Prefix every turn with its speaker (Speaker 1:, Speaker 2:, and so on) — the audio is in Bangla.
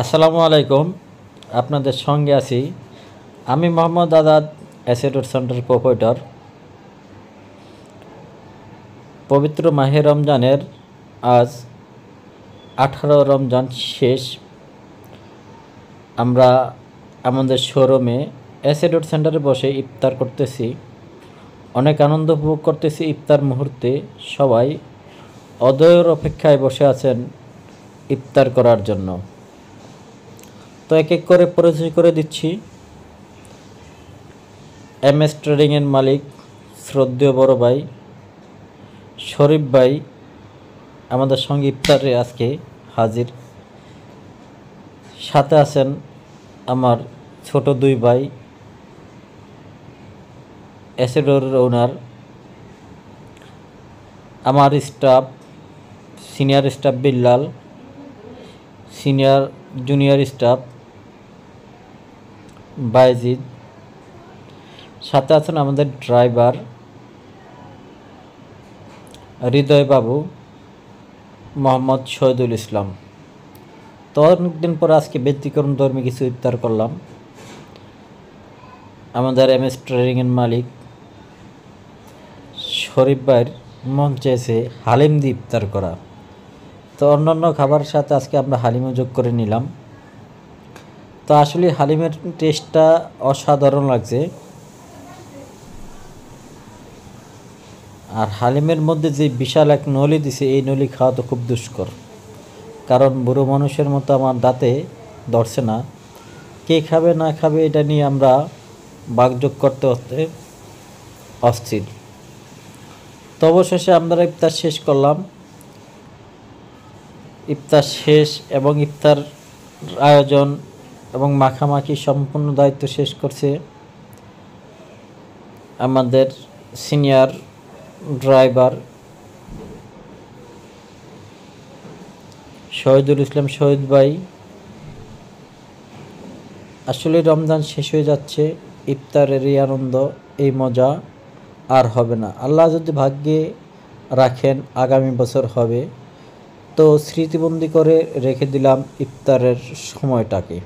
Speaker 1: আসসালামু আলাইকুম। আপনাদের সঙ্গে আছি আমি মোহাম্মদ আজাদ, অ্যাসেডর সেন্টার প্রোপাইটর। পবিত্র মাহে রমজানের আজ 18 রমজান শেষ। আমরা আমাদের শোরুমে অ্যাসেডর সেন্টারে বসে ইফতার করতেছি। অনেক আনন্দ উপভোগ করতেছি ইফতার মুহূর্তে। সবাই অধৈর্য অপেক্ষায় বসে আছেন ইফতার করার জন্য। তো এক এক করে পরিচয় করে দিচ্ছি। MS ট্রেডিংয়ের মালিক শ্রদ্ধেয় বড় ভাই শরীফ ভাই আমাদের সঙ্গে ইফতারে আজকে হাজির। সাথে আছেন আমার ছোট দুই ভাই অ্যাসেডর ওনার, আমার staff senior staff Billal, junior staff Bayzid, সাথে আছেন আমাদের ড্রাইভার হৃদয় বাবু মোহাম্মদ শহীদুল ইসলাম। তো অনেকদিন পর আজকে ব্যতিক্রম ধর্মী কিছু ইফতার করলাম। আমাদের MS ট্রেডিংয়ের মালিক শরীফ ভাইয়ের মন চেয়েছে হালিম দিয়ে ইফতার করা। তো অন্যান্য খাবারের সাথে আজকে আমরা হালিমও যোগ করে নিলাম। তো আসলে হালিমের টেস্টটা অসাধারণ লাগছে। আর হালিমের মধ্যে যে বিশাল এক নলি দিছে, এই নলি খাওয়া তো খুব দুষ্কর, কারণ বুড়ো মানুষের মতো আমার দাঁতে ধরছে না। কে খাবে না খাবে এটা নিয়ে আমরা বাগযোগ করতে করতে অস্থির। তো অবশেষে আমরা ইফতার শেষ করলাম। ইফতার শেষ এবং ইফতার আয়োজন এবং মাখামাখি সম্পূর্ণ দায়িত্ব শেষ করছে আমাদের সিনিয়র ড্রাইভার শহীদুল ইসলাম শহীদ ভাই। আসলে রমজান শেষ হয়ে যাচ্ছে, ইফতারের এই আনন্দ, এই মজা আর হবে না। আল্লাহ যদি ভাগ্যে রাখেন আগামী বছর হবে। তো স্মৃতিবন্দি করে রেখে দিলাম ইফতারের সময়টাকে।